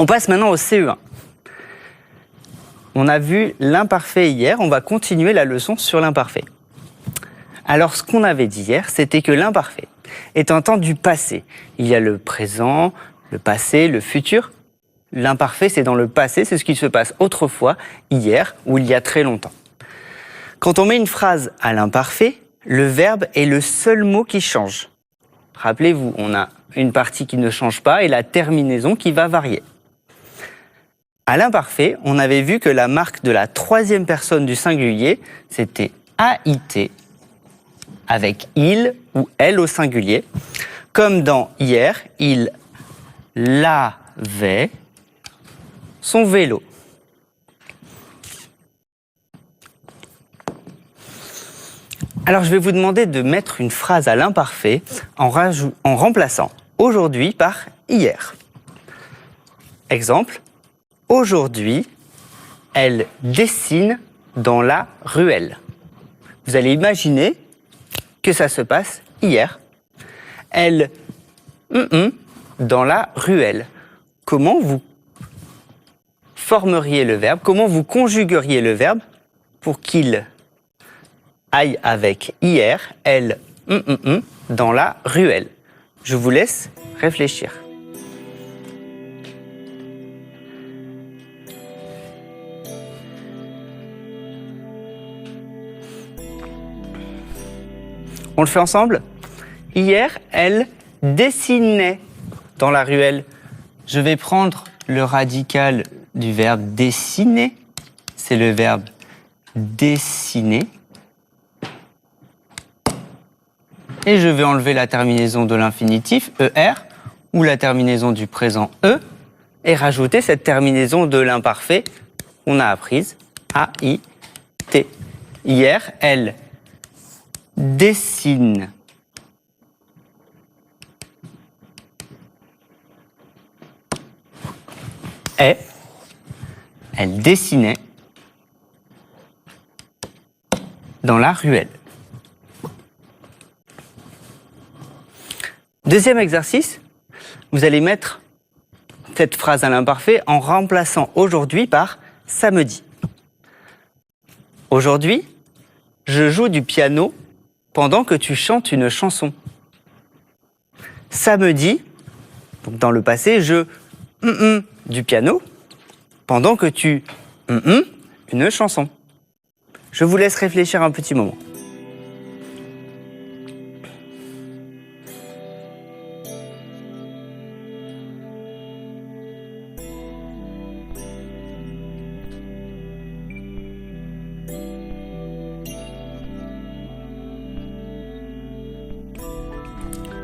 On passe maintenant au CE1. On a vu l'imparfait hier, on va continuer la leçon sur l'imparfait. Alors ce qu'on avait dit hier, c'était que l'imparfait est un temps du passé. Il y a le présent, le passé, le futur. L'imparfait, c'est dans le passé, c'est ce qui se passe autrefois, hier ou il y a très longtemps. Quand on met une phrase à l'imparfait, le verbe est le seul mot qui change. Rappelez-vous, on a une partie qui ne change pas et la terminaison qui va varier. À l'imparfait, on avait vu que la marque de la troisième personne du singulier, c'était AIT, avec il ou elle au singulier, comme dans hier, il lavait son vélo. Alors je vais vous demander de mettre une phrase à l'imparfait en remplaçant aujourd'hui par hier. Exemple, aujourd'hui, elle dessine dans la ruelle. Vous allez imaginer que ça se passe hier. Elle dans la ruelle. Comment vous formeriez le verbe, comment vous conjugueriez le verbe pour qu'il aille avec hier, elle dans la ruelle. Je vous laisse réfléchir. On le fait ensemble? Hier, elle dessinait dans la ruelle. Je vais prendre le radical du verbe dessiner. C'est le verbe dessiner. Et je vais enlever la terminaison de l'infinitif, ER, ou la terminaison du présent E, et rajouter cette terminaison de l'imparfait qu'on a apprise, AIT. Hier, elle dessine. Elle dessinait dans la ruelle. Deuxième exercice, vous allez mettre cette phrase à l'imparfait en remplaçant aujourd'hui par samedi. Aujourd'hui, je joue du piano pendant que tu chantes une chanson. Samedi, donc dans le passé, je du piano pendant que tu une chanson. Je vous laisse réfléchir un petit moment.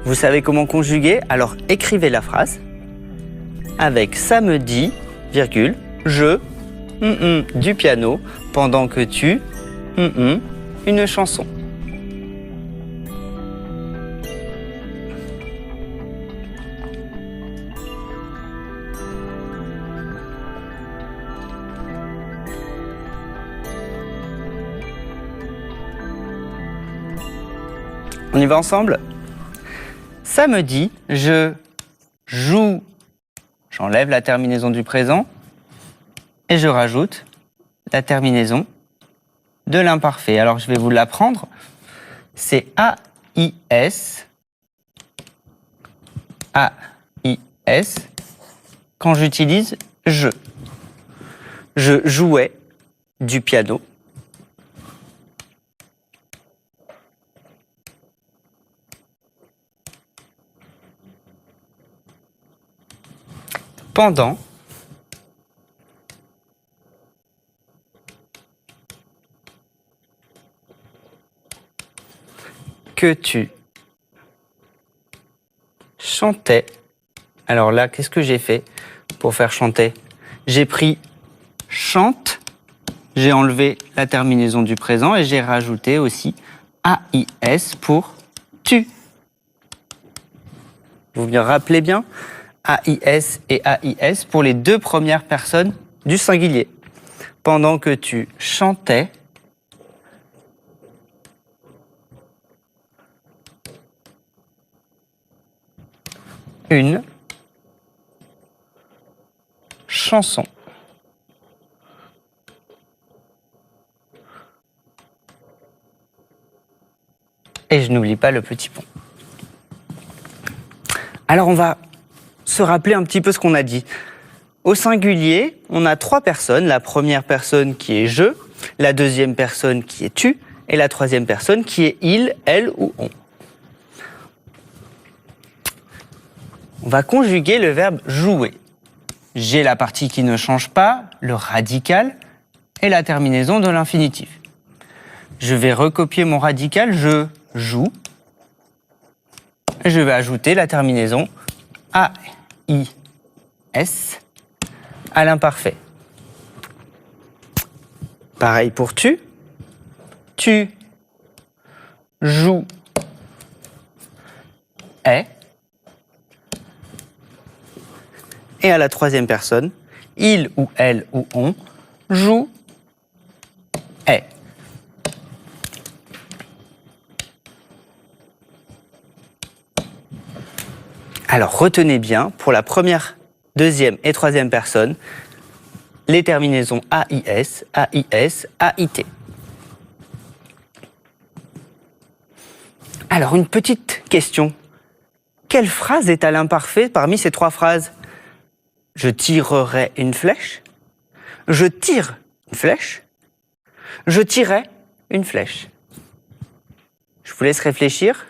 Vous savez comment conjuguer? Alors écrivez la phrase avec samedi, virgule, je du piano pendant que tu une chanson. On y va ensemble? Samedi, je joue, j'enlève la terminaison du présent et je rajoute la terminaison de l'imparfait. Alors je vais vous l'apprendre, c'est AIS, quand j'utilise je. Je jouais du piano. Pendant que tu chantais. Alors là, qu'est-ce que j'ai fait pour faire chanter? J'ai pris chante, j'ai enlevé la terminaison du présent et j'ai rajouté aussi AIS pour tu. Vous me rappelez bien? AIS et AIS pour les deux premières personnes du singulier. Pendant que tu chantais, une chanson. Et je n'oublie pas le petit pont. Alors on va se rappeler un petit peu ce qu'on a dit. Au singulier, on a 3 personnes. La première personne qui est je, la deuxième personne qui est tu, et la troisième personne qui est il, elle ou on. On va conjuguer le verbe jouer. J'ai la partie qui ne change pas, le radical et la terminaison de l'infinitif. Je vais recopier mon radical, je joue. Et je vais ajouter la terminaison A-I-S à l'imparfait. Pareil pour tu. Tu joues est. Et à la troisième personne, il ou elle ou on joue est. Alors retenez bien, pour la première, deuxième et troisième personne, les terminaisons AIS, AIS, AIT. Alors une petite question. Quelle phrase est à l'imparfait parmi ces 3 phrases? Je tirerai une flèche. Je tire une flèche. Je tirerai une flèche. Je vous laisse réfléchir.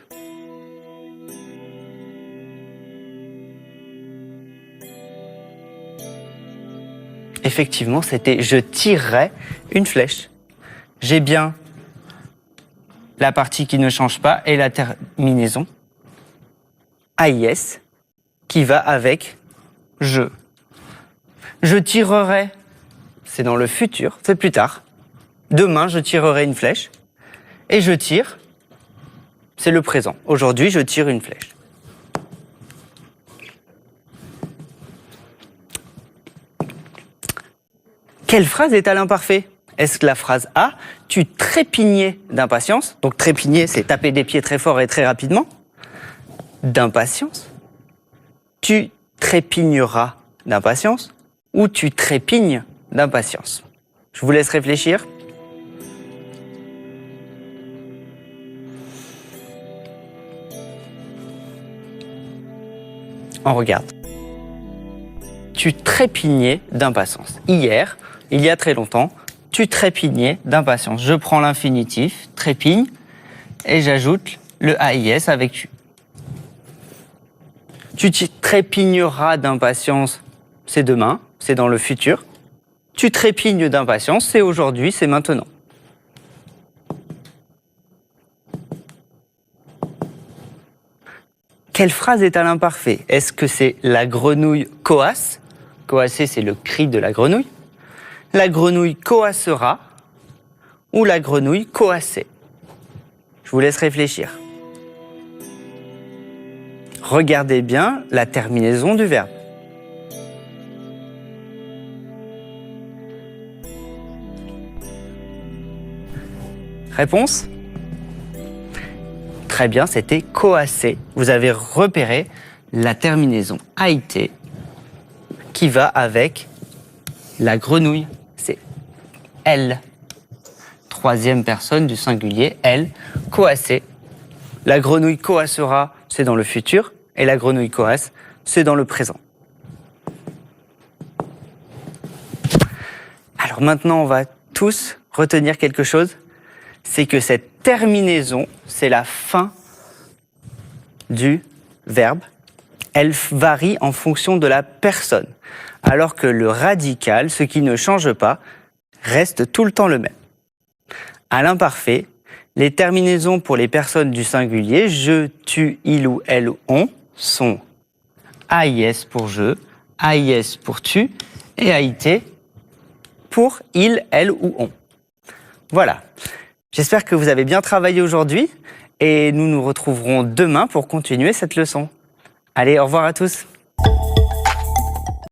Effectivement, c'était je tirerai une flèche. J'ai bien la partie qui ne change pas et la terminaison AIS qui va avec je. Je tirerai, c'est dans le futur, c'est plus tard. Demain, je tirerai une flèche. Et je tire, c'est le présent. Aujourd'hui, je tire une flèche. Quelle phrase est à l'imparfait? Est-ce que la phrase A, tu trépignais d'impatience? Donc trépigner, c'est taper des pieds très fort et très rapidement. D'impatience. Tu trépigneras d'impatience ou tu trépignes d'impatience. Je vous laisse réfléchir. On regarde. Tu trépignais d'impatience. Hier, il y a très longtemps, tu trépignais d'impatience. Je prends l'infinitif, trépigne, et j'ajoute le AIS avec tu. Tu trépigneras d'impatience, c'est demain, c'est dans le futur. Tu trépignes d'impatience, c'est aujourd'hui, c'est maintenant. Quelle phrase est à l'imparfait? Est-ce que c'est la grenouille coasse? Coasser, c'est le cri de la grenouille. La grenouille coassera ou la grenouille coassait? Je vous laisse réfléchir. Regardez bien la terminaison du verbe. Réponse? Très bien, c'était coasser. Vous avez repéré la terminaison AIT qui va avec la grenouille. C'est elle. Troisième personne du singulier, elle, coasser. La grenouille coassera, c'est dans le futur, et la grenouille coasse, c'est dans le présent. Alors maintenant, on va tous retenir quelque chose, c'est que cette terminaison, c'est la fin du verbe. Elle varie en fonction de la personne, alors que le radical, ce qui ne change pas, reste tout le temps le même. À l'imparfait, les terminaisons pour les personnes du singulier, je, tu, il ou elle ou on, sont AIS pour je, AIS pour tu et AIT pour il, elle ou on. Voilà. J'espère que vous avez bien travaillé aujourd'hui et nous nous retrouverons demain pour continuer cette leçon. Allez, au revoir à tous.